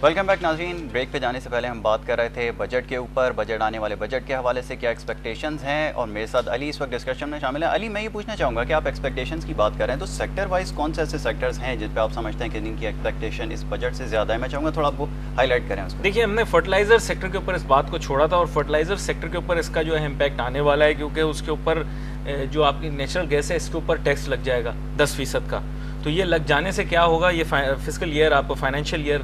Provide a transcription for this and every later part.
Welcome back ناظرین. Break پہ جانے سے پہلے ہم بات کر رہے تھے بجٹ کے اوپر, بجٹ آنے والے بجٹ کے حوالے سے کیا ایکسپیکٹیشنز ہیں, اور میرے ساتھ علی اس وقت ڈسکشن میں شامل ہے. علی, میں یہ پوچھنا چاہوں گا کہ آپ ایکسپیکٹیشنز کی بات کر رہے ہیں تو سیکٹر وائز کون سے ایسے سیکٹرز ہیں جس پہ آپ سمجھتے ہیں کہ ان کی ایکسپیکٹیشن اس بجٹ سے زیادہ ہے؟ میں چاہوں گا تھوڑا آپ وہ ہائی لائٹ کریں اس کو. دیکھیے, ہم نے فرٹیلائزر سیکٹر کے اوپر اس بات کو چھوڑا تھا, اور فرٹیلائزر سیکٹر کے اوپر اس کا جو ہے امپیکٹ آنے والا ہے, کیونکہ اس کے اوپر جو آپ کی نیچرل گیس ہے اس کے اوپر ٹیکس لگ جائے گا 10% کا. تو یہ لگ جانے سے کیا ہوگا, یہ فسکل ایئر آپ کو فائنینشیل ایئر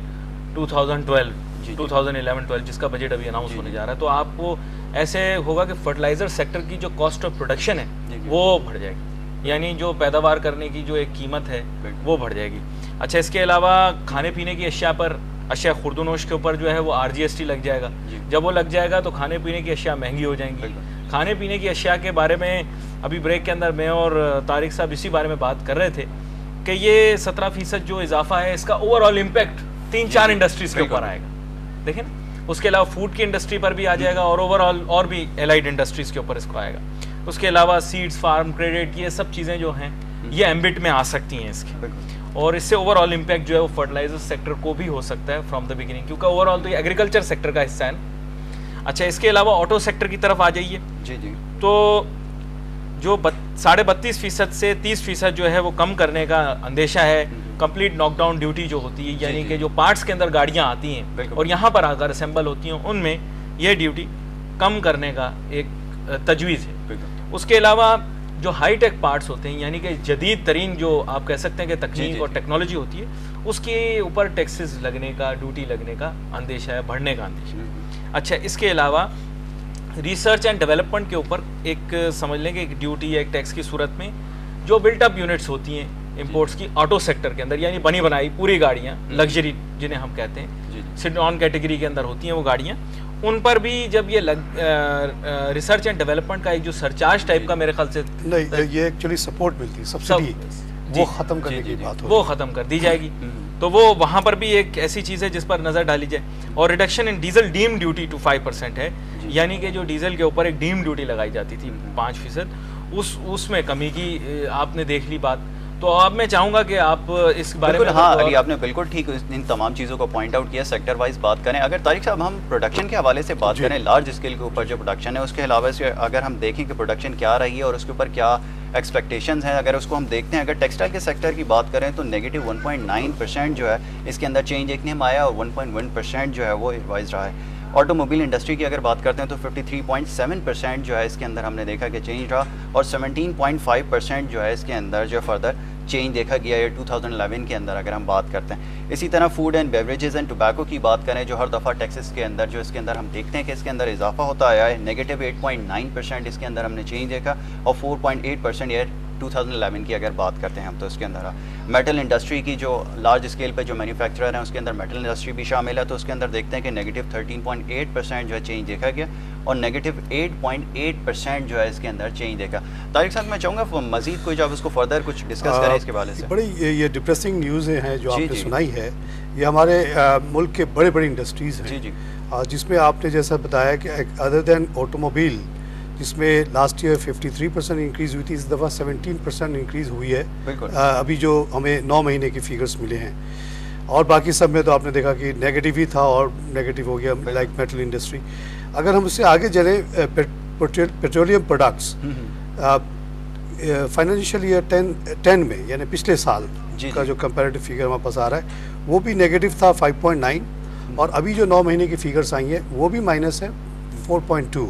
2011-12 جس کا بجٹ ابھی اناؤنس ہونے جا رہا ہے, تو آپ کو ایسے ہوگا کہ فرٹیلائزر سیکٹر کی جو کاسٹ آف پروڈکشن ہے وہ بڑھ جائے گی, یعنی جو پیداوار کرنے کی جو ایک قیمت ہے وہ بڑھ جائے گی. اچھا, اس کے علاوہ کھانے پینے کی اشیاء پر, اشیاء خرد و نوش کے اوپر جو ہے وہ RGST لگ جائے گا. جب وہ لگ جائے گا تو کھانے پینے کی اشیاء مہنگی ہو جائیں گی. کھانے پینے کی اشیاء کے بارے میں ابھی بریک کے اندر میں اور طارق صاحب اسی بارے میں بات کر رہے تھے کہ یہ 17% جو اضافہ ہے اس کا اوور آل امپیکٹ 3-4 انڈسٹریز کے اوپر آئے گا. دیکھیں نا, اس کے علاوہ فوڈ کی انڈسٹری پر بھی آ جائے گا, اور اوور آل اور بھی الائڈ انڈسٹریز کے اوپر اس کو آئے گا. اس کے علاوہ سیڈز, فارم کریڈٹ, یہ سب چیزیں جو ہیں یہ ایمبٹ میں آ سکتی ہیں اس کی, اور اس سے اوور آل امپیکٹ جو ہے وہ فرٹیلائزر سیکٹر کو بھی ہو سکتا ہے فرام دا بگننگ, کیونکہ اوور آل تو یہ ایگریکلچر سیکٹر کا حصہ ہے نا. اچھا, اس کے علاوہ آٹو سیکٹر کی طرف آ جائیے. تو جو 32.5% سے 30% جو ہے وہ کم کرنے کا اندیشہ ہے. کمپلیٹ ناک ڈاؤن ڈیوٹی جو ہوتی ہے, یعنی کہ جو پارٹس کے اندر گاڑیاں آتی ہیں اور یہاں پر آ کر اسمبل ہوتی ہیں, ان میں یہ ڈیوٹی کم کرنے کا ایک تجویز ہے. اس کے علاوہ جو ہائی ٹیک پارٹس ہوتے ہیں, یعنی کہ جدید ترین جو آپ کہہ سکتے ہیں کہ تکنیک اور ٹیکنالوجی ہوتی ہے, اس کے اوپر ٹیکسز لگنے کا, ڈیوٹی لگنے کا اندیشہ ہے, بڑھنے کا اندیشہ ہے. اچھا, اس کے علاوہ ریسرچ اینڈ ڈیولپمنٹ کے اوپر ایک سمجھ لیں کہ ایک ڈیوٹی ایک ٹیکس کی صورت میں جو بلٹ اپ یونٹس ہوتی ہیں امپورٹس کی آٹو سیکٹر کے اندر, یعنی بنی بنائی پوری گاڑیاں, لگژری جنہیں ہم کہتے ہیں, سیڈ آن کیٹیگری کے اندر ہوتی ہیں وہ گاڑیاں, ان پر بھی جب یہ ریسرچ اینڈ ڈیولپمنٹ کا ایک جو سرچارج ٹائپ کا میرے خیال سے نہیں, یہ ایکچولی سپورٹ ملتی ہے, سبسڈی وہ ختم کرنے کی بات وہ ختم کر دی جائے گی. تو وہ وہاں پر بھی ایک ایسی چیز ہے جس پر نظر ڈالی جائے. اور reduction in diesel dam duty to 5% ہے, یعنی کہ جو ڈیزل کے اوپر ایک ڈیم ڈیوٹی لگائی جاتی تھی 5%, اس میں کمی کی آپ نے دیکھ لی بات. تو اب میں چاہوں گا کہ آپ اس بارے میں. ہاں علی, آپ نے بالکل ٹھیک ان تمام چیزوں کو پوائنٹ آؤٹ کیا. سیکٹر وائز بات کریں, اگر طارق صاحب ہم پروڈکشن کے حوالے سے بات کریں, لارج اسکیل کے اوپر جو پروڈکشن ہے اس کے علاوہ سے اگر ہم دیکھیں کہ پروڈکشن کیا رہی ہے اور اس کے اوپر کیا ایکسپیکٹیشنز ہیں, اگر اس کو ہم دیکھتے ہیں, اگر ٹیکسٹائل کے سیکٹر کی بات کریں تو نیگیٹو 1.9% جو ہے اس کے اندر چینج ایک نیم آیا, اور 1.1% جو ہے وہ ریوائز رہا ہے. آٹو موبائل انڈسٹری کی اگر بات کرتے ہیں تو 53.7% جو ہے اس کے اندر ہم نے دیکھا کہ چینج رہا, اور 17.5% جو ہے اس کے اندر جو فردر چینج دیکھا گیا ہے 2011 کے اندر اگر ہم بات کرتے ہیں. اسی طرح food and beverages and tobacco کی بات کریں, جو ہر دفعہ ٹیکسز کے اندر جو اس کے اندر ہم دیکھتے ہیں کہ اس کے اندر اضافہ ہوتا آیا ہے, نیگیٹو 8.9% اس کے اندر ہم نے چینج دیکھا, اور 4.8% ایئر 2011 کی اگر بات کرتے ہیں ہم تو اس کے اندر میٹل انڈسٹری کی جو لارج اسکیل پہ جو مینوفیکچرر ہیں اس کے اندر میٹل انڈسٹری بھی شامل ہے, تو اس کے اندر دیکھتے ہیں کہ نیگیٹو 13.8% جو ہے چینج دیکھا گیا, اور نیگیٹو 8.8% جو ہے اس کے اندر چینج دیکھا. طارق صاحب, میں چاہوں گا مزید کوئی جب اس کو فردر کچھ ڈسکس کریں اس کے حوالے سے. بڑی یہ ڈپریسنگ نیوزیں ہیں جو آپ نے سنائی ہے, یہ ہمارے ملک کے بڑے بڑے انڈسٹریز ہیں, جس میں آپ نے جیسا بتایا کہ ادر دین آٹو موبائل, جس میں لاسٹ ایئر 53% انکریز ہوئی تھی, اس دفعہ 17% انکریز ہوئی ہے ابھی جو ہمیں 9 مہینے کی فگرز ملے ہیں. اور باقی سب میں تو آپ نے دیکھا کہ نیگیٹو ہی تھا اور نیگیٹو ہو گیا, لائک میٹل انڈسٹری. اگر ہم اس سے آگے چلیں, پیٹرولیم پروڈکٹس فائنینشیل ایئر 10 میں, یعنی پچھلے سال کا جو کمپیریٹو فگر ہمارے پاس آ رہا ہے وہ بھی نیگیٹو تھا 5.9, اور ابھی جو 9 مہینے کی فگرس آئی ہیں وہ بھی مائنس ہے 4.2.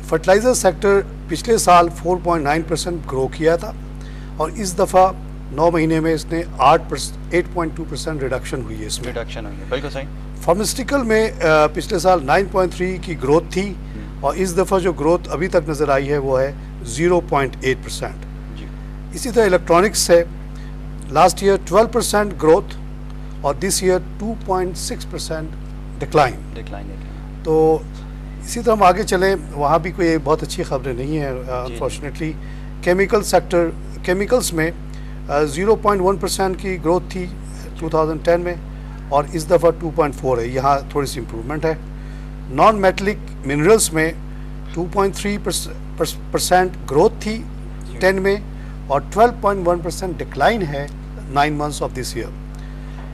فرٹیلائزر سیکٹر پچھلے سال 4.9% گرو کیا تھا, اور اس دفعہ 9 مہینے میں اس نے 8.2% ریڈکشن ہوئی ہے. اس میں بالکل صحیح. فارماسیوٹیکل میں پچھلے سال 9.3 کی گروتھ تھی, اور اس دفعہ جو گروتھ ابھی تک نظر آئی ہے وہ ہے 0.8%. اسی طرح الیکٹرانکس ہے, لاسٹ ایئر 12% گروتھ, اور دس ایئر 2.6% ڈکلائن. تو اسی طرح ہم آگے چلیں, وہاں بھی کوئی بہت اچھی خبریں نہیں ہیں انفارچونیٹلی. کیمیکل سیکٹر, کیمیکلز میں 0.1% کی گروتھ تھی 2010 میں, اور اس دفعہ 2.4 ہے, یہاں تھوڑی سی امپرومنٹ ہے. نان میٹلک منرلز میں 2.3% گروتھ تھی 10 میں, اور 12.1% ڈکلائن ہے 9 months آف دس ایئر.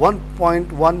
1.1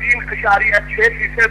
3.6%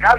10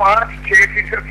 5-6%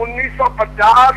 1950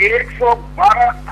112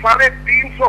350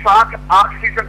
7-8%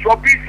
$24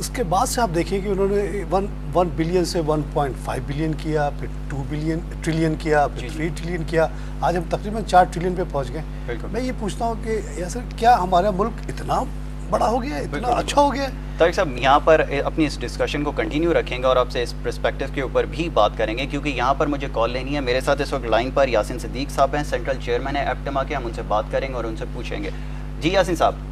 اس کے بعد سے آپ دیکھیں کہ انہوں نے 1 بلین سے 1.5 بلین کیا، پھر 2 ٹریلین کیا، پھر 3 ٹریلین کیا، آج ہم تقریباً 4 ٹریلین پہ پہنچ گئے. میں یہ پوچھتا ہوں کہ یاسر کیا ہمارا ملک اتنا بڑا ہو گیا ہے، اتنا اچھا ہو گیا ہے؟ طارق صاحب یہاں پر اپنی اس ڈسکشن کو کنٹینیو رکھیں گے اور آپ سے اس پرسپیکٹو کے اوپر بھی بات کریں گے، کیونکہ یہاں پر مجھے کال لینی ہے. میرے ساتھ اس وقت لائن پر یاسین صدیق صاحب ہیں، سینٹرل چیئرمین ہے ایپٹما کے. ہم ان سے بات کریں گے اور ان سے پوچھیں گے. جی یاسین صاحب.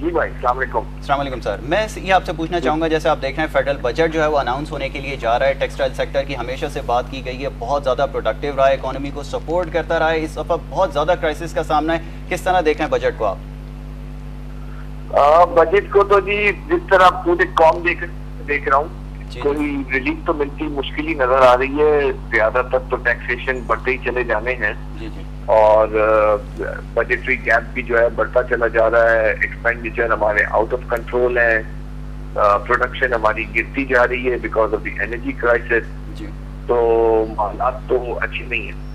جی بھائی السلام علیکم. السلام علیکم سر. میں یہ آپ سے پوچھنا چاہوں گا، جیسے آپ دیکھ رہے ہیں فیڈرل بجٹ جو ہے وہ اناؤنس ہونے کے لیے جا رہا ہے. ٹیکسٹائل سیکٹر کی ہمیشہ سے بات کی گئی ہے، بہت زیادہ پروڈکٹیو رہا ہے، اکانومی کو سپورٹ کرتا رہا ہے. اس دفعہ بہت زیادہ کرائسس کا سامنا ہے. کس طرح دیکھ رہے ہیں بجٹ کو آپ؟ بجٹ کو تو جی جس طرح پورے قوم دیکھ رہا ہوں، کوئی ریلیف تو ملتی مشکل ہی نظر آ رہی ہے. زیادہ تر تو ٹیکسیشن بڑھتے ہی چلے جانے ہیں اور بجٹری گیپ بھی جو ہے بڑھتا چلا جا رہا ہے. ایکسپینڈیچر ہمارے آؤٹ آف کنٹرول ہے، پروڈکشن ہماری گرتی جا رہی ہے because of the energy crisis. تو حالات تو اچھی نہیں ہیں.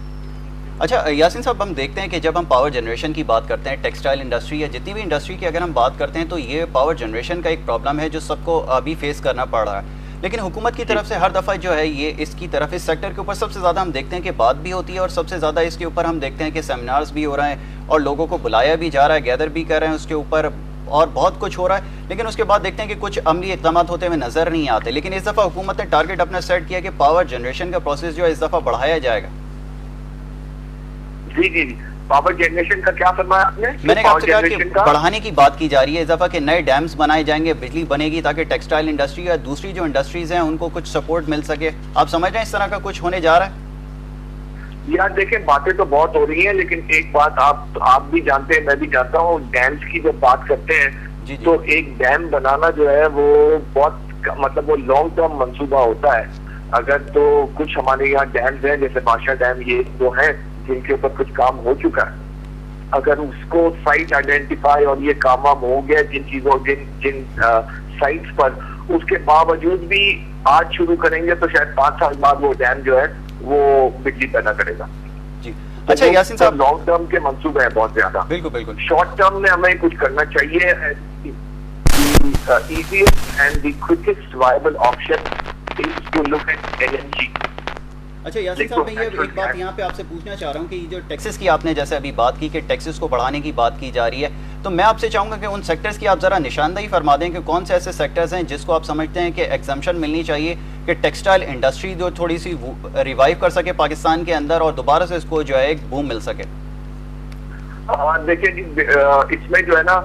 اچھا یاسین صاحب، ہم دیکھتے ہیں کہ جب ہم پاور جنریشن کی بات کرتے ہیں، ٹیکسٹائل انڈسٹری یا جتنی بھی انڈسٹری کی اگر ہم بات کرتے ہیں، تو یہ پاور جنریشن کا ایک پرابلم ہے جو سب کو ابھی فیس کرنا پڑ رہا ہے. لیکن حکومت کی طرف سے ہر دفعہ جو ہے یہ اس کی طرف اس سیکٹر کے اوپر سب سے زیادہ ہم دیکھتے ہیں کہ بات بھی ہوتی ہے اور سب سے زیادہ اس کے اوپر ہم دیکھتے ہیں کہ سیمینارز بھی ہو رہے ہیں اور لوگوں کو بلایا بھی جا رہا ہے، گیدر بھی کر رہے ہیں اس کے اوپر اور بہت کچھ ہو رہا ہے. لیکن اس کے بعد دیکھتے ہیں کہ کچھ عملی اقدامات ہوتے ہوئے نظر نہیں آتے. لیکن اس دفعہ حکومت نے ٹارگٹ اپنا سیٹ کیا کہ پاور جنریشن کا پروسیس جو ہے اس دفعہ بڑھایا جائے گا. جی پاور جنریشن کا کیا فرمایا آپ نے؟ میں نے کہا کہ بڑھانے کی بات کی جا رہی ہے اس دفعہ کہ نئے ڈیمز بنائے جائیں گے، بجلی بنے گی تاکہ ٹیکسٹائل انڈسٹری یا دوسری جو انڈسٹریز ہیں ان کو کچھ سپورٹ مل سکے. آپ سمجھ رہے ہیں اس طرح کا کچھ ہونے جا رہا ہے؟ یار دیکھیں باتیں تو بہت ہو رہی ہیں، لیکن ایک بات آپ بھی جانتے ہیں، میں بھی جانتا ہوں، ڈیمز کی جب بات کرتے ہیں تو ایک ڈیم بنانا جو ہے وہ بہت مطلب وہ لانگ ٹرم منصوبہ ہوتا ہے. اگر تو کچھ ہمارے یہاں ڈیمز ہیں جیسے بادشاہ ڈیم، یہ جو ہیں جن کے اوپر کچھ کام ہو چکا ہے، اگر اس کو سائٹ آئیڈینٹیفائی اور یہ کام ہو گیا جن سائٹس پر، اس کے باوجود بھی آج شروع کریں گے تو شاید 5 سال بعد وہ ڈیم جو ہے وہ بجلی پیدا کرے گا. جی اچھا یاسین صاحب، لانگ ٹرم کے منصوبے ہیں بہت زیادہ. بالکل شارٹ ٹرم میں ہمیں کچھ کرنا چاہیے. Easiest and the quickest viable option is to look at LNG. اچھا یاسین صاحب، میں یہ ایک بات یہاں پہ آپ سے پوچھنا چاہ رہا ہوں کہ یہ جو ٹیکسز کی آپ نے جیسے ابھی بات کی کہ ٹیکسز کو بڑھانے کی بات کی جا رہی ہے، تو میں آپ سے چاہوں گا کہ ان سیکٹرز کی آپ ذرا نشاندہی فرما دیں کہ کون سے ایسے سیکٹرز ہیں جس کو آپ سمجھتے ہیں کہ ایگزمپشن ملنی چاہیے کہ ٹیکسٹائل انڈسٹری جو تھوڑی سی ریوائیو کر سکے پاکستان کے اندر اور دوبارہ سے اس کو جو ہے ایک بوم مل سکے. دیکھیں جی اس میں جو ہے نا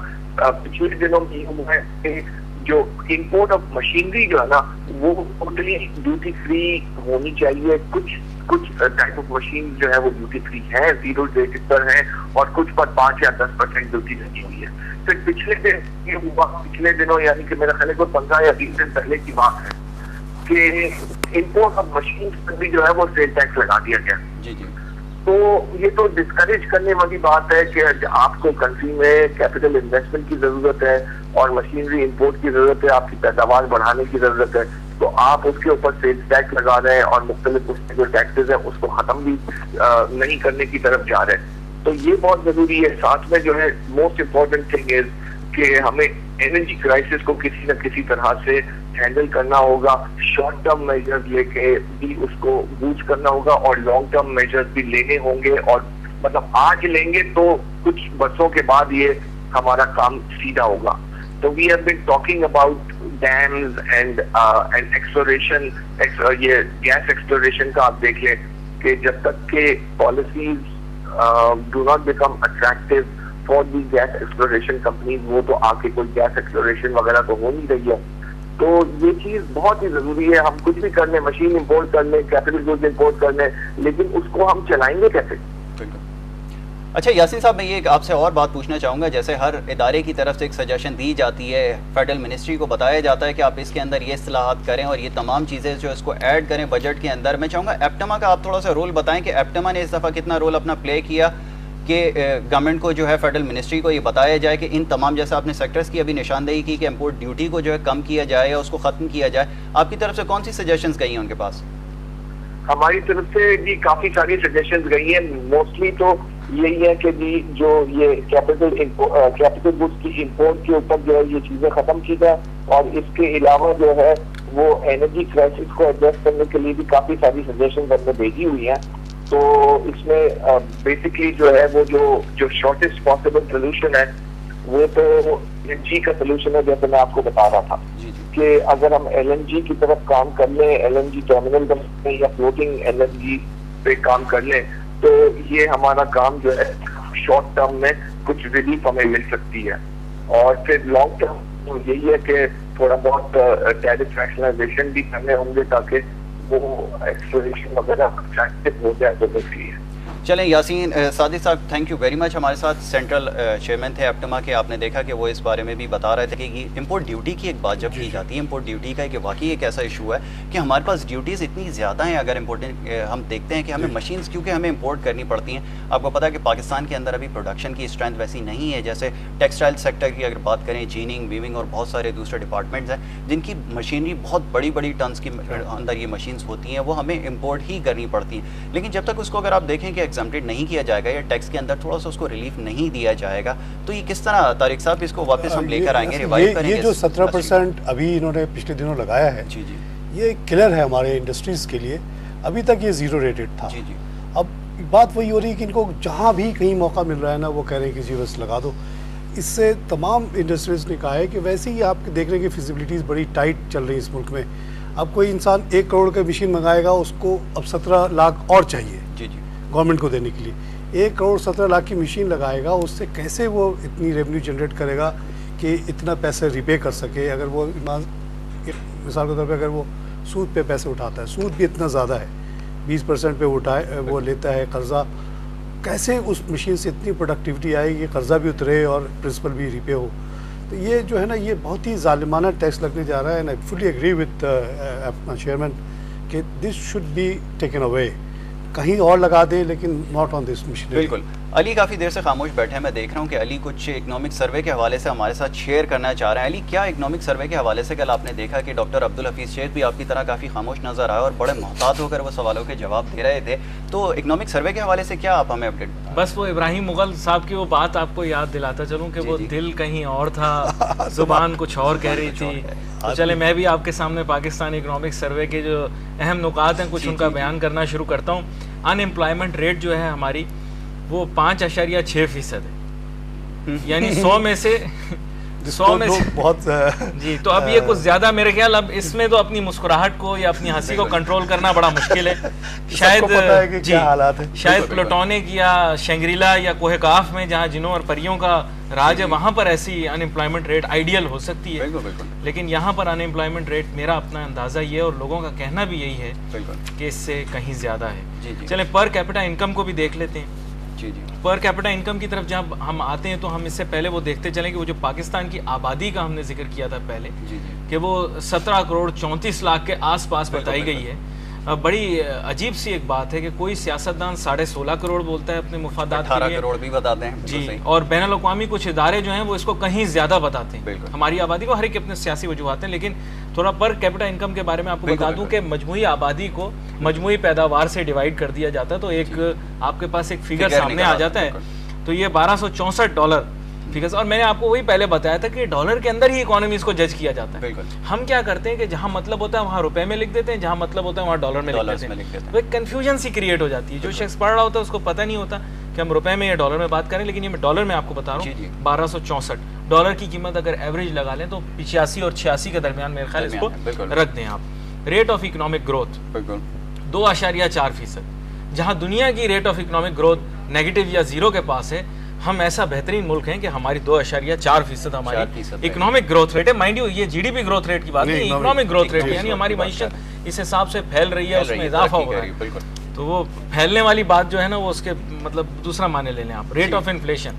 پچھلے دنوں میں ہوا ہے جو امپورٹ آف مشینری جو ہے نا وہ ٹوٹلی ڈیوٹی فری ہونی چاہیے. کچھ ٹائپ آف مشین جو ہے وہ ڈیوٹی فری ہے، 0 ریٹڈ پر ہے، اور کچھ پر 5 یا 10% ڈیوٹی لگی ہوئی ہے. تو پچھلے دنوں یعنی کہ میرا خیال ہے کوئی 15 یا 20 دن پہلے کی بات ہے کہ امپورٹ آف مشین پر بھی جو ہے وہ سیل ٹیکس لگا دیا گیا. جی تو یہ تو ڈسکریج کرنے والی بات ہے کہ آپ کو کنٹری میں کیپٹل انویسٹمنٹ کی ضرورت ہے اور مشینری امپورٹ کی ضرورت ہے، آپ کی پیداوار بڑھانے کی ضرورت ہے، تو آپ اس کے اوپر سیلز ٹیکس لگا رہے ہیں اور مختلف اس کے جو ٹیکسز ہیں اس کو ختم بھی نہیں کرنے کی طرف جا رہے ہیں. تو یہ بہت ضروری ہے. ساتھ میں جو ہے موسٹ امپورٹنٹ تھنگ از کہ ہمیں انرجی کرائسس کو کسی نہ کسی طرح سے ہینڈل کرنا ہوگا. شارٹ ٹرم میجرز لے کے بھی اس کو بوسٹ کرنا ہوگا اور لانگ ٹرم میجرز بھی لینے ہوں گے. اور مطلب آج لیں گے تو کچھ برسوں کے بعد یہ ہمارا کام سیدھا ہوگا. تو we have been talking about dams and exploration. یہ گیس ایکسپلوریشن کا آپ دیکھ لیں کہ جب تک کہ policies do not become attractive for the gas exploration companies, وہ تو آ کے کوئی گیس ایکسپلوریشن وغیرہ تو ہو نہیں رہی ہے. تو یہ چیز بہت ہی ضروری ہے. ہم کچھ بھی کر لیں، مشین امپورٹ کر لیں، کیپٹل گڈز امپورٹ کر لیں، لیکن اس کو ہم چلائیں گے کیسے؟ اچھا یاسین صاحب، میں یہ آپ سے اور بات پوچھنا چاہوں گا. جیسے ہر ادارے کی طرف سے ایک سجیشن دی جاتی ہے، فیڈرل منسٹری کو بتایا جاتا ہے کہ آپ اس کے اندر یہ اصلاحات کریں اور یہ تمام چیزیں جو اس کو ایڈ کریں بجٹ کے اندر. میں چاہوں گا ایپٹما کا آپ تھوڑا سا رول بتائیں کہ ایپٹما نے اس دفعہ کتنا رول اپنا پلے کیا کہ گورنمنٹ کو جو ہے فیڈرل منسٹری کو یہ بتایا جائے کہ ان تمام جیسے آپ نے سیکٹرز کی ابھی نشاندہی کی کہ امپورٹ ڈیوٹی کو جو ہے کم کیا جائے یا اس کو ختم کیا جائے. آپ کی طرف سے کون سی سجیشنز گئی ہیں ان کے پاس؟ ہماری طرف سے بھی کافی ساری سجیشنز گئی ہیں. موسٹلی تو یہی ہے کہ جی جو یہ کیپٹل گڈس کی امپورٹ کے اوپر جو ہے یہ چیزیں ختم کی جائے, اور اس کے علاوہ جو ہے وہ انرجی کرائسس کو ایڈریس کرنے کے لیے بھی کافی ساری سجیشنز ہم نے بھیجی ہوئی ہیں. تو اس میں بیسکلی جو ہے وہ جو شارٹیسٹ پاسبل سولوشن ہے وہ تو ایل این جی کا سولوشن ہے, جیسے میں آپ کو بتا رہا تھا کہ اگر ہم ایل این جی کی طرف کام کر لیں, ایل این جی ٹرمینل میں یا فلوٹنگ ایل این جی پہ کام کر لیں, تو یہ ہمارا کام جو ہے شارٹ ٹرم میں کچھ ریلیف ہمیں مل سکتی ہے. اور پھر لانگ ٹرم یہی ہے کہ تھوڑا بہت ٹیرف ریشنائزیشن بھی کرنے ہوں گے تاکہ وہ ایکسپلوریشن وغیرہ اٹریکٹیو ہو جائے تو بہتری ہے. چلیں یاسین صادق صاحب تھینک یو ویری مچ. ہمارے ساتھ سینٹرل چیئرمین تھے ایپٹما کے, آپ نے دیکھا کہ وہ اس بارے میں بھی بتا رہے تھے کہ امپورٹ ڈیوٹی کی ایک بات جب کی جاتی ہے, امپورٹ ڈیوٹی کا کہ واقعی ایک ایسا ایشو ہے کہ ہمارے پاس ڈیوٹیز اتنی زیادہ ہیں. اگر ہم دیکھتے ہیں کہ ہمیں مشینز کیونکہ ہمیں امپورٹ کرنی پڑتی ہیں, آپ کو پتا ہے کہ پاکستان کے اندر ابھی پروڈکشن کی اسٹرینتھ ویسی نہیں ہے. جیسے ٹیکسٹائل سیکٹر کی اگر بات کریں, جیننگ ویونگ اور بہت سارے دوسرے ڈپارٹمنٹس ہیں جن کی مشینری بہت بڑی بڑی ٹنس کی اندر یہ مشینز ہوتی ہیں, وہ ہمیں امپورٹ ہی کرنی پڑتی ہیں. لیکن جب تک اس کو اگر آپ دیکھیں کہ ایگزمپٹڈ نہیں کیا جائے گا یا ٹیکس کے اندر تھوڑا سا اس کو ریلیف نہیں دیا جائے گا, تو یہ کس طرح طارق صاحب اس کو واپس ہم لے کر آئیں گے, ریوائیو کریں گے؟ یہ جو 17% ابھی انہوں نے پچھلے دنوں لگایا ہے, جی جی یہ کلر ہے ہمارے انڈسٹریز کے لیے. ابھی تک یہ زیرو ریٹڈ تھا. جی جی اب بات وہی ہو رہی ہے کہ ان کو جہاں بھی کہیں موقع مل رہا ہے نا, وہ کہہ رہے ہیں کہ زیرو لگا دو. اس سے تمام انڈسٹریز نے کہا ہے کہ ویسے ہی آپ دیکھ رہے ہیں کہ فیزیبلٹیز بڑی ٹائٹ چل رہی ہیں اس ملک میں. اب کوئی انسان 1 کروڑ کا مشین منگائے گا, اس کو اب 17 لاکھ اور چاہیے جی جی گورنمنٹ کو دینے کے لیے. 1 کروڑ 17 لاکھ کی مشین لگائے گا, اس سے کیسے وہ اتنی ریونیو جنریٹ کرے گا کہ اتنا پیسے ریپے کر سکے؟ اگر وہ مثال کے طور پہ اگر وہ سود پہ پیسے اٹھاتا ہے, سود بھی اتنا زیادہ ہے 20% پہ وہ لیتا ہے قرضہ, کیسے اس مشین سے اتنی پروڈکٹیوٹی آئے کہ قرضہ بھی اترے اور پرنسپل بھی ریپے ہو؟ تو یہ جو ہے نا یہ بہت ہی ظالمانہ ٹیکس لگنے جا رہا ہے. And I fully agree with chairman کہ this should be taken away, کہیں اور لگا دیں لیکن ناٹ آن دس مشین. بالکل. علی کافی دیر سے خاموش بیٹھے ہیں, میں دیکھ رہا ہوں کہ علی کچھ اکنامک سروے کے حوالے سے ہمارے ساتھ شیئر کرنا چاہ رہے ہیں. علی کیا اکنامک سروے کے حوالے سے کل آپ نے دیکھا کہ ڈاکٹر عبدالحفیظ شیخ بھی آپ کی طرح کافی خاموش نظر آئے اور بڑے محتاط ہو کر وہ سوالوں کے جواب دے رہے تھے, تو اکنامک سروے کے حوالے سے کیا آپ ہمیں اپڈیٹ؟ بس وہ ابراہیم مغل صاحب کی وہ بات آپ کو یاد دلاتا چلوں کہ وہ دل کہیں اور تھا, زبان کچھ اور کہہ رہی تھی. تو چلے میں بھی آپ کے سامنے پاکستان اکنامک سروے کے جو اہم نکات ہیں کچھ ان کا بیان کرنا شروع کرتا ہوں. ان امپلائمنٹ ریٹ جو ہے ہماری وہ 5.6% ہے, یعنی 100 میں سے بہت جی. تو اب یہ کچھ زیادہ میرے خیال, اب اس میں تو اپنی مسکراہٹ کو یا اپنی ہنسی کو کنٹرول کرنا بڑا مشکل ہے. شاید جی شاید پلوٹونک یا شنگریلا یا کوہ کاف میں جہاں جنوں اور پریوں کا راج ہے وہاں پر ایسی ان امپلائمنٹ ریٹ آئیڈیل ہو سکتی ہے, لیکن یہاں پر ان امپلائمنٹ ریٹ میرا اپنا اندازہ یہ ہے اور لوگوں کا کہنا بھی یہی ہے کہ اس سے کہیں زیادہ ہے. چلیں پر کیپٹا انکم کو بھی دیکھ لیتے ہیں. پر کیپٹا انکم کی طرف جب ہم آتے ہیں تو ہم اس سے پہلے وہ دیکھتے چلیں کہ وہ جو پاکستان کی آبادی کا ہم نے ذکر کیا تھا پہلے کہ وہ 17 کروڑ 34 لاکھ کے آس پاس بتائی گئی ہے. بڑی عجیب سی ایک بات ہے کہ کوئی سیاستدان 16.5 کروڑ بولتا ہے اپنے مفادات کے لیے, 18 کروڑ بھی بتاتے ہیں جی, اور بین الاقوامی کچھ ادارے جو ہیں وہ اس کو کہیں زیادہ بتاتے ہیں. ہماری آبادی کو ہر ایک اپنے سیاسی وجوہات ہیں, لیکن تھوڑا پر کیپٹا انکم کے بارے میں آپ کو بتا دوں کہ مجموعی آبادی کو مجموعی پیداوار سے ڈیوائیڈ کر دیا جاتا ہے, تو ایک آپ کے پاس ایک فگر سامنے آ جاتا ہے. تو یہ $1264 فگرز, اور میں نے آپ کو وہی پہلے بتایا تھا کہ ڈالر کے اندر ہی اکانومیز کو جج کیا جاتا ہے. ہم کیا کرتے ہیں کہ جہاں مطلب ہوتا ہے وہاں روپے میں لکھ دیتے ہیں, جہاں مطلب ہوتا ہے وہاں ڈالر میں لکھ دیتے ہیں. تو ایک کنفیوژن سی کریٹ ہو جاتی ہے. جو شخص پڑھ رہا ہوتا ہے اس کو پتہ نہیں ہوتا کہ ہم روپے میں یا ڈالر میں بات کریں, لیکن یہ میں ڈالر میں آپ کو بتا رہا ہوں. $1264 کی قیمت اگر ایوریج لگا لیں تو 85 اور 86 کے درمیان میرے خیال اس کو رکھ دیں آپ. ریٹ آف اکنامک گروتھ 2.4%, جہاں دنیا کی rate of economic growth negative یا زیرو کے پاس ہے, ہم ایسا بہترین ملک ہیں کہ ہماری 2.4% ہماری اکنامک گروتھ ریٹ ہے. مائنڈ یو یہ G D P growth rate کی بات نہیں, اکنامک گروتھ ریٹ, یعنی ہماری معیشت اس حساب سے پھیل رہی ہے, اس میں اضافہ ہو رہا ہے. تو وہ پھیلنے والی بات جو ہے نا وہ اس کے مطلب دوسرا معنی لے لیں آپ. ریٹ آف انفلیشن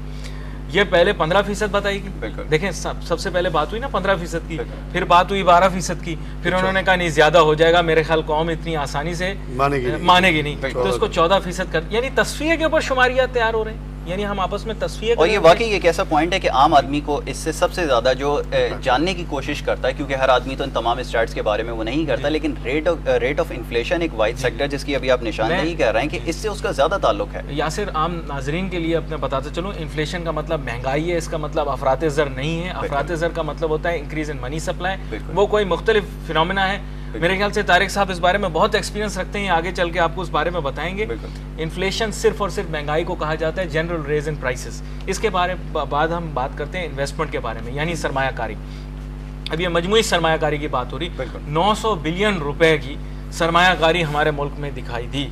یہ پہلے 15% بتائی گی, دیکھیں سب سے پہلے بات ہوئی نا 15% کی, پھر بات ہوئی 12% کی, پھر انہوں نے کہا نہیں زیادہ ہو جائے گا, میرے خیال قوم اتنی آسانی سے مانے گی نہیں, تو اس کو 14% کر, یعنی تصفیہ کے اوپر شماریات تیار ہو رہے ہیں. یعنی ہم آپس میں تصفیہ اور یہ واقعی ایک ایسا پوائنٹ ہے کہ عام آدمی کو اس سے سب سے زیادہ جو جاننے کی کوشش کرتا ہے، کیونکہ ہر آدمی تو ان تمام اسٹیٹس کے بارے میں وہ نہیں کرتا، لیکن ریٹ آف انفلیشن ایک واحد سیکٹر جس کی ابھی آپ نشاندہی کر رہے ہیں کہ اس سے اس کا زیادہ تعلق ہے. یاسر، عام ناظرین کے لیے اپنے بتاتے چلوں، انفلیشن کا مطلب مہنگائی ہے، اس کا مطلب افراط زر نہیں ہے. افراط زر کا مطلب ہوتا ہے انکریز ان منی سپلائی، وہ کوئی مختلف فینومینا ہے. میرے خیال سے طارق صاحب اس بارے میں بہت ایکسپیرینس رکھتے ہیں، آگے چل کے آپ کو اس بارے میں بتائیں گے. انفلیشن صرف اور صرف مہنگائی کو کہا جاتا ہے، جنرل ریز ان پرائسز. اس کے بعد ہم بات کرتے ہیں انویسٹمنٹ کے بارے میں، یعنی سرمایہ کاری. اب یہ مجموعی سرمایہ کاری کی بات ہو رہی، 900 بلین روپے کی سرمایہ کاری ہمارے ملک میں دکھائی دی.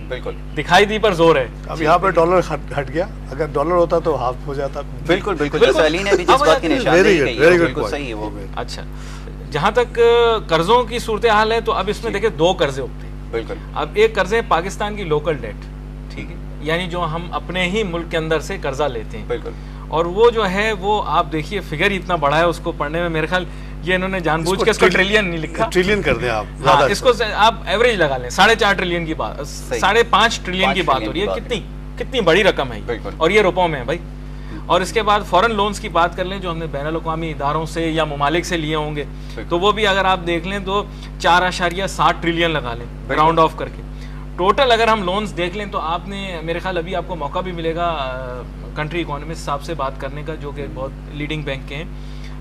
بالکل دکھائی دی پر زور ہے. اب یہاں پہ ڈالر ہٹ گیا، اگر ڈالر ہوتا تو ہاف ہو جاتا. بالکل جیسے علی نے بھی جس بات کی نشاندہی کی ہے بالکل صحیح ہے وہ. اچھا، جہاں تک قرضوں کی صورتحال ہے تو اب اس میں دیکھیں دو قرضے اٹھتے ہیں. بالکل. اب ایک قرضے پاکستان کی لوکل ڈیٹ، ٹھیک ہے، یعنی جو ہم اپنے ہی ملک کے اندر سے قرضہ لیتے ہیں. بالکل. اور وہ جو ہے وہ آپ دیکھیے فگر اتنا بڑا ہے، اس کو پڑھنے میں میرے خیال یہ انہوں نے جان بوجھ کے اس کو ٹریلین نہیں لکھا، ٹریلین کر دیں آپ. اس کو آپ ایوریج لگا لیں، 4.5 ٹریلین کی بات، 5.5 ٹریلین کی بات ہو رہی ہے. کتنی بڑی رقم ہے، اور یہ روپوں میں ہے بھائی. اور اس کے بعد فورن لونز کی بات کر لیں جو ہم نے بین الاقوامی اداروں سے یا ممالک سے لیے ہوں گے، تو وہ بھی اگر آپ دیکھ لیں تو 4.7 ٹریلین لگا لیں راؤنڈ آف کر کے. ٹوٹل اگر ہم لونز دیکھ لیں تو آپ نے میرے خیال ابھی آپ کو موقع بھی ملے گا کنٹری اکانومسٹ صاحب سے بات کرنے کا جو کہ بہت لیڈنگ بینک کے ہیں،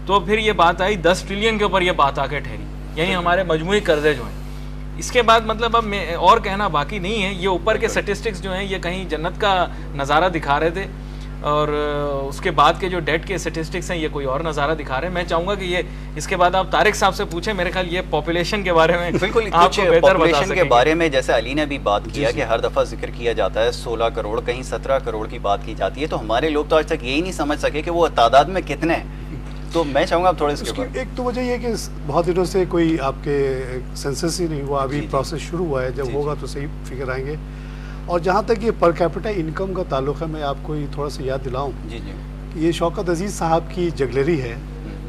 تو پھر یہ بات آئی 10 ٹریلین کے اوپر یہ بات آ کے ٹھہری، یعنی ہمارے مجموعی قرضے جو ہیں. اس کے بعد مطلب اب میں اور کہنا باقی نہیں ہے، یہ اوپر کے سٹیسٹکس جو ہیں یہ کہیں جنت کا نظارہ دکھا رہے تھے، اور اس کے بعد کے جو ڈیٹ کے سٹیسٹکس ہیں یہ کوئی اور نظارہ دکھا رہے ہیں. میں چاہوں گا کہ یہ اس کے بعد آپ طارق صاحب سے پوچھیں، میرے خیال یہ پاپولیشن کے بارے میں بالکل آپ کو بہتر بتا پاپولیشن کے بارے میں جیسے علی نے بھی بات کیا کہ ہر دفعہ ذکر کیا جاتا ہے 16 کروڑ، کہیں 17 کروڑ کی بات کی جاتی ہے، تو ہمارے لوگ تو آج تک یہی نہیں سمجھ سکے کہ وہ تعداد میں کتنے ہیں. تو میں چاہوں گا آپ تھوڑے اس کے اوپر. ایک تو وجہ یہ ہے کہ بہت دنوں سے کوئی آپ کے سینسس ہی نہیں ہوا، ابھی پروسیس شروع ہوا ہے، جب ہوگا تو صحیح فگر آئیں گے. اور جہاں تک یہ پر کیپٹا انکم کا تعلق ہے، میں آپ کو یہ تھوڑا سا یاد دلاؤں کہ یہ شوکت عزیز صاحب کی جگلری ہے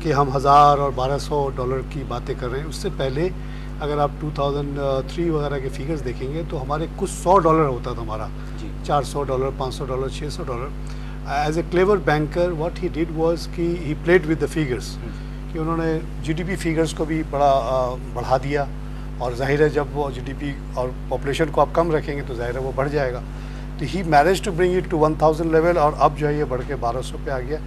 کہ ہم 1000 اور 1200 ڈالر کی باتیں کر رہے ہیں. اس سے پہلے اگر آپ 2003 وغیرہ کے فگرز دیکھیں گے تو ہمارے کچھ 100 ڈالر ہوتا تھا ہمارا، 400 dollar, 500 dollar, 600 dollar. As a clever banker what he did was کہ he played with the figures, کہ انہوں نے جی ڈی پی فگرس کو بھی بڑھا دیا. اور ظاہر ہے جب وہ جی ڈی پی اور پاپولیشن کو آپ کم رکھیں گے تو ظاہر ہے وہ بڑھ جائے گا. تو he managed to bring it to 1000 level, اور اب جو ہے یہ بڑھ کے 1200 پہ آ گیا.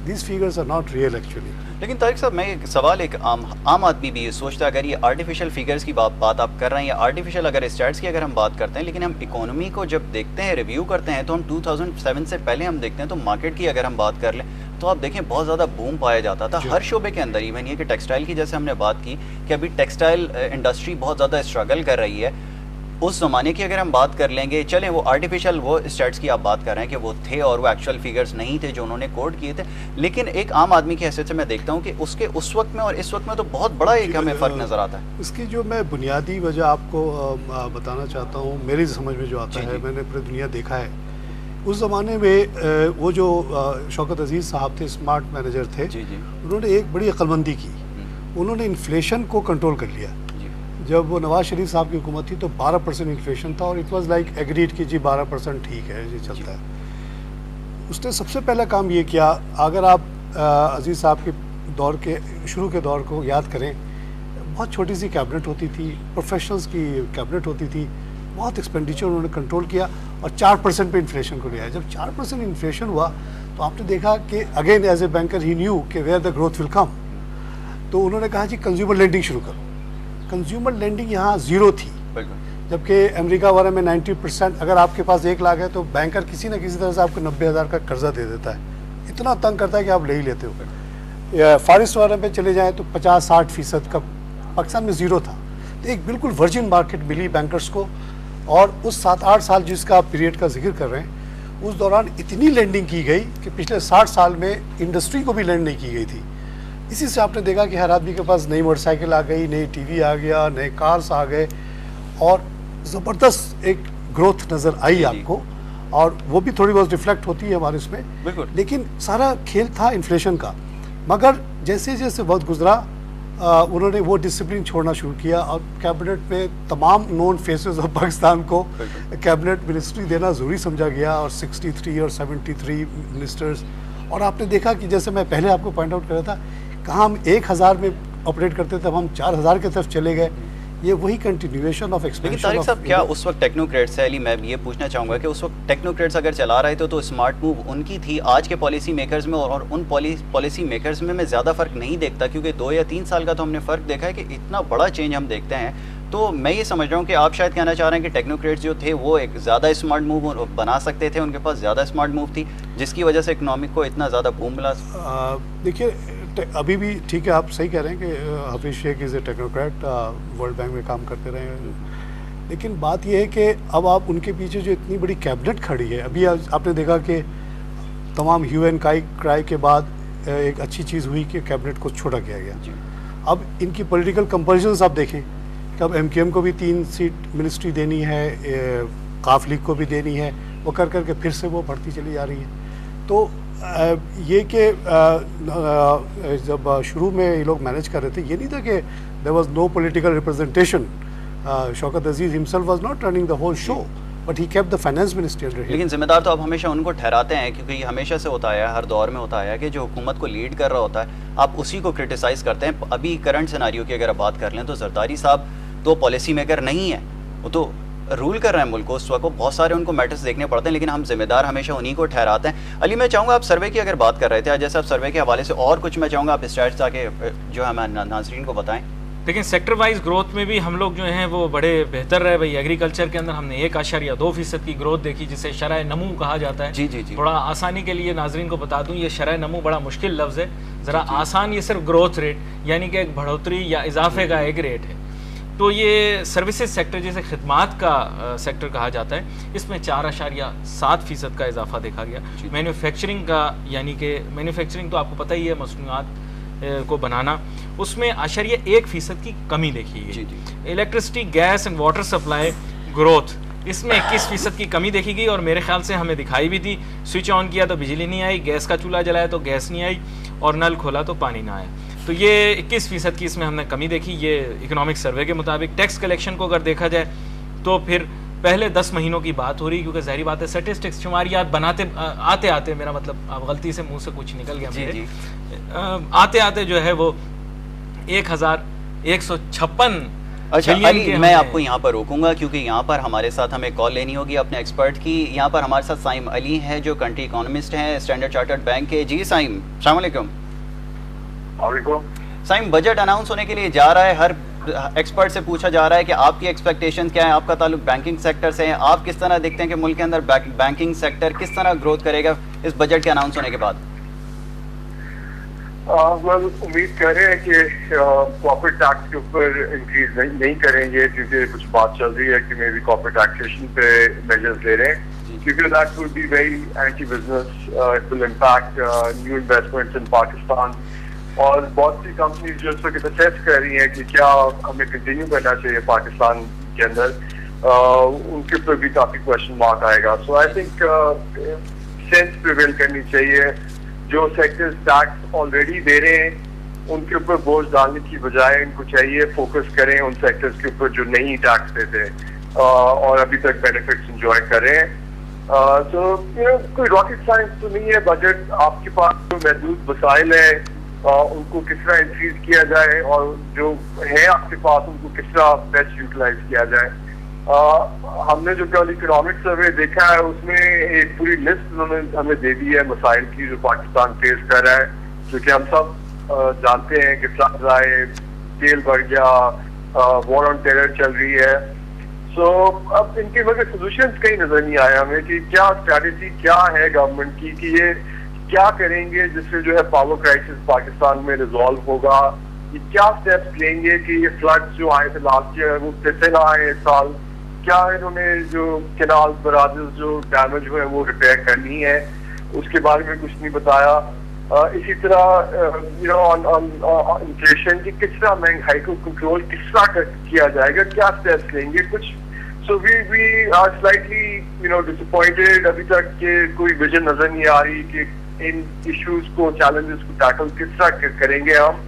These figures are not real actually. لیکن طارق صاحب میں ایک سوال، ایک عام آدمی بھی یہ سوچتا ہے اگر یہ آرٹیفیشل فگرز کی بات آپ کر رہے ہیں یا آرٹیفیشل اگر اسٹیٹس کی اگر ہم بات کرتے ہیں، لیکن ہم اکانومی کو جب دیکھتے ہیں ریویو کرتے ہیں تو ہم 2007 سے پہلے ہم دیکھتے ہیں تو مارکیٹ کی اگر ہم بات کر لیں تو آپ دیکھیں بہت زیادہ بوم پایا جاتا تھا ہر شعبے کے اندر. ایون یہ کہ ٹیکسٹائل کی جیسے ہم نے بات کی کہ ابھی ٹیکسٹائل انڈسٹری بہت زیادہ اسٹرگل کر رہی ہے. اس زمانے کی اگر ہم بات کر لیں گے، چلیں وہ آرٹیفیشل وہ اسٹیٹس کی آپ بات کر رہے ہیں کہ وہ تھے اور وہ ایکچوئل فگرز نہیں تھے جو انہوں نے کوڈ کیے تھے، لیکن ایک عام آدمی کی حیثیت سے میں دیکھتا ہوں کہ اس کے اس وقت میں اور اس وقت میں تو بہت بڑا ایک ہمیں فرق نظر آتا ہے. اس کی جو میں بنیادی وجہ آپ کو بتانا چاہتا ہوں، میری سمجھ میں جو آتا ہے، میں نے پوری دنیا دیکھا ہے. اس زمانے میں وہ جو شوکت عزیز صاحب تھے، اسمارٹ مینیجر تھے، انہوں نے ایک بڑی عقل مندی کی. انہوں نے انفلیشن کو کنٹرول کر لیا. جب وہ نواز شریف صاحب کی حکومت تھی تو 12% انفلیشن تھا، اور اٹ واز لائک ایگریڈ کی جی 12% ٹھیک ہے، یہ چلتا ہے. اس نے سب سے پہلا کام یہ کیا، اگر آپ عزیز صاحب کے دور کے شروع کے دور کو یاد کریں، بہت چھوٹی سی کیبنٹ ہوتی تھی، پروفیشنلز کی کیبنٹ ہوتی تھی، بہت ایکسپینڈیچر انہوں نے کنٹرول کیا اور 4% پہ انفلیشن کو لیا. جب 4% انفلیشن ہوا تو آپ نے دیکھا کہ again as a banker he new کہ ویئر دا گروتھ ول کم. تو انہوں نے کہا جی کنزیومر لینڈنگ شروع کرو. کنزیومر لینڈنگ یہاں 0 تھی، جبکہ امریکہ وغیرہ میں 90%. اگر آپ کے پاس 1 لاکھ ہے تو بینکر کسی نہ کسی طرح سے آپ کو 90,000 کا قرضہ دے دیتا ہے. اتنا تنگ کرتا ہے کہ آپ لے ہی لیتے ہو. فارسٹ وغیرہ پہ چلے جائیں تو 50-60% کا پاکستان میں 0 تھا. تو ایک بالکل ورجن مارکیٹ ملی بینکرز کو. اور اس 7-8 سال جس کا پیریڈ کا ذکر کر رہے ہیں، اس دوران اتنی لینڈنگ کی گئی کہ پچھلے 60 سال میں انڈسٹری کو بھی لینڈ نہیں کی گئی تھی. اسی سے آپ نے دیکھا کہ ہر آدمی کے پاس نئی موٹر سائیکل آ گئی، نئی ٹی وی آ گیا، نئے کارز آ گئے، اور زبردست ایک گروتھ نظر آئی آپ کو. اور وہ بھی تھوڑی بہت ریفلیکٹ ہوتی ہے ہمارے اس میں. لیکن سارا کھیل تھا انفلیشن کا. مگر جیسے جیسے وقت گزرا انہوں نے وہ ڈسپلن چھوڑنا شروع کیا اور کیبنٹ میں تمام نون فیسز آف پاکستان کو کیبنٹ منسٹری دینا ضروری سمجھا گیا اور 63 اور 73 منسٹرز. اور آپ نے دیکھا کہ جیسے میں پہلے آپ کو پوائنٹ آؤٹ کر رہا تھا کہاں ہم 1000 میں آپریٹ کرتے تھے اب ہم 4000 کی طرف چلے گئے. یہ وہی کنٹینیویشن آف ایکسپینشن. لیکن طارق صاحب کیا اس وقت ٹیکنوکریٹس ہے علی میں یہ پوچھنا چاہوں گا کہ اس وقت ٹیکنوکریٹس اگر چلا رہے تھے تو اسمارٹ موو ان کی تھی. آج کے پالیسی میکرز میں اور ان پالیسی میکرز میں زیادہ فرق نہیں دیکھتا کیونکہ 2 یا 3 سال کا تو ہم نے فرق دیکھا ہے کہ اتنا بڑا چینج ہم دیکھتے ہیں. تو میں یہ سمجھ رہا ہوں کہ آپ شاید کہنا چاہ رہے ہیں کہ ٹیکنوکریٹس جو تھے وہ ایک زیادہ اسمارٹ موو بنا سکتے تھے, ان کے پاس زیادہ اسمارٹ موو تھی جس کی وجہ سے اکنامک کو اتنا زیادہ بوم ملا. دیکھیے ابھی بھی ٹھیک ہے آپ صحیح کہہ رہے ہیں کہ حفیظ شیخ از اے ٹیکنوکریٹ, ورلڈ بینک میں کام کرتے رہے ہیں, لیکن بات یہ ہے کہ اب آپ ان کے پیچھے جو اتنی بڑی کیبنٹ کھڑی ہے, ابھی آپ نے دیکھا کہ تمام ہیو اینڈ کرائی کے بعد ایک اچھی چیز ہوئی کہ کیبنٹ کو چھوٹا کیا گیا. اب ان کی پولیٹیکل کمپلشنز آپ دیکھیں کہ اب ایم کو بھی 3 سیٹ منسٹری دینی ہے, قاف لیگ کو بھی دینی ہے, وہ کر کے پھر سے وہ بڑھتی چلی جا رہی ہے. تو یہ کہ جب شروع میں یہ لوگ مینیج کر رہے تھے یہ نہیں تھا کہ there was no political representation. Shaukat Aziz himself was not running the whole show but he kept the finance ministry under him. لیکن ذمہ دار تو آپ ہمیشہ ان کو ٹھہراتے ہیں کیونکہ یہ ہمیشہ سے ہوتا ہے, ہر دور میں ہوتا ہے کہ جو حکومت کو لیڈ کر رہا ہوتا ہے آپ اسی کو کرٹیسائز کرتے ہیں. ابھی کرنٹ سیناریو کی اگر آپ بات کر لیں تو زرداری صاحب تو پالیسی میکر نہیں ہے, وہ تو رول کر رہے ہیں ملک کو اس وقت, بہت سارے ان کو میٹرز دیکھنے پڑتے ہیں لیکن ہم ذمہ دار ہمیشہ انہی کو ٹھہراتے ہیں. علی میں چاہوں گا آپ سروے کی اگر بات کر رہے تھے, جیسے آپ سروے کے حوالے سے اور کچھ میں چاہوں گا آپ اسٹیٹس تاکہ جو ہمیں ناظرین کو بتائیں. لیکن سیکٹر وائز گروتھ میں بھی ہم لوگ جو ہیں وہ بڑے بہتر رہے. بھائی ایگریکلچر کے اندر ہم نے 1.2% کی گروتھ دیکھی جسے شرح نمو کہا جاتا ہے. جی جی جی تھوڑا آسانی کے لیے ناظرین کو بتا دوں یہ شرح نمو بڑا مشکل لفظ ہے, ذرا آسان یہ صرف گروتھ ریٹ یعنی کہ ایک بڑھوتری یا اضافے کا ایک ریٹ ہے. تو یہ سروسز سیکٹر جسے خدمات کا سیکٹر کہا جاتا ہے اس میں 4.7% کا اضافہ دیکھا گیا. مینوفیکچرنگ کا یعنی کہ مینوفیکچرنگ تو آپ کو پتہ ہی ہے مصنوعات کو بنانا, اس میں 1% کی کمی دیکھی گئی. Electricity gas and water supply growth اس میں 21% کی کمی دیکھی گئی اور میرے خیال سے ہمیں دکھائی بھی تھی. سوئچ آن کیا تو بجلی نہیں آئی, گیس کا چولہا جلایا تو گیس نہیں آئی اور نل کھولا تو پانی نہ آیا. تو یہ 21% کی اس میں ہم نے کمی دیکھی, یہ اکنامک سروے کے مطابق. ٹیکس کلیکشن کو اگر دیکھا جائے تو پھر پہلے 10 مہینوں کی بات ہو رہی کیونکہ ظاہری بات ہے سٹیسٹکس شماریات بناتے آتے میرا مطلب اب غلطی سے منہ سے کچھ نکل گیا میرے, آتے جو ہے وہ 1156. اچھا علی میں آپ کو یہاں پر روکوں گا کیونکہ یہاں پر ہمارے ساتھ ہمیں کال لینی ہوگی اپنے ایکسپرٹ کی. یہاں پر ہمارے ساتھ سائم علی ہیں جو کنٹری اکانومسٹ ہیں اسٹینڈرڈ چارٹرڈ بینک کے. جی سائم السلام علیکم. سائم بجٹ اناؤنس ہونے کے لیے جا رہا ہے, ہر ایکسپرٹ سے پوچھا جا رہا ہے کہ آپ کی ایکسپیکٹیشن کیا ہے, آپ کا تعلق بینکنگ سیکٹر سے ہے, آپ کس طرح دیکھتے ہیں کہ ملک کے اندر بینکنگ سیکٹر کس طرح گروتھ کرے گا اس بجٹ کے اناؤنس ہونے کے بعد؟ امید کر رہے ہیں کہ کارپوریٹ ٹیکس کے اوپر انکریز نہیں کریں گے کیونکہ کچھ بات چل رہی ہے کہ میں بھی کارپوریٹ ٹیکسیشن پہ میجرز لے رہے ہیں کیونکہ that will be very anti business, it will impact new investments in Pakistan. اور بہت سی کمپنیز جو اس وقت اسیس کر رہی ہیں کہ کیا ہمیں کنٹینیو کرنا چاہیے پاکستان کے اندر, ان کے اوپر بھی کافی کوشچن مارک آئے گا. سو آئی تھنک سینس پریویل کرنی چاہیے. جو سیکٹرز ٹیکس آلریڈی دے رہے ہیں ان کے اوپر بوجھ ڈالنے کی بجائے ان کو چاہیے فوکس کریں ان سیکٹرز کے اوپر جو نہیں ٹیکس دیتے اور ابھی تک بینیفٹس انجوائے کر رہے ہیں. سو کوئی راکٹ سائنس تو نہیں ہے. بجٹ آپ کے پاس جو محدود وسائل ہیں ان کو کس طرح انکریز کیا جائے اور جو ہے آپ کے پاس ان کو کس طرح بیسٹ یوٹیلائز کیا جائے. ہم نے جو کل اکنامک سروے دیکھا ہے اس میں ایک پوری لسٹ انہوں نے ہمیں دے دی ہے مسائل کی جو پاکستان فیس کر رہا ہے, کیونکہ ہم سب جانتے ہیں کہ فلڈز آئے, تیل بڑھ گیا, وار آن ٹیرر چل رہی ہے. سو اب ان کے مگر سولوشنز کہیں نظر نہیں آیا ہمیں کہ کیا اسٹریٹجی کیا ہے گورنمنٹ کی کہ یہ کیا کریں گے جس سے جو ہے پاور کرائسس پاکستان میں ریزالو ہوگا. یہ کیا اسٹیپس لیں گے کہ یہ فلڈز جو آئے تھے لاسٹ ایئر وہ پھر سے نہ آئے اس سال. کیا انہوں نے جو کینال براجز جو ڈیمیج ہوئے وہ ریپیئر کرنی ہے اس کے بارے میں کچھ نہیں بتایا. اسی طرح انفلیشن کی کس طرح مہنگائی کو کنٹرول کس طرح کیا جائے گا, کیا اسٹیپس لیں گے کچھ. سو وی آر سلائٹلی ڈسپوائنٹڈ. ابھی تک کہ کوئی ویژن نظر نہیں آ رہی کہ ان ایشوز کو چیلنجز کو ٹیکل کس طرح کریں گے ہم.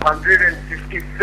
165th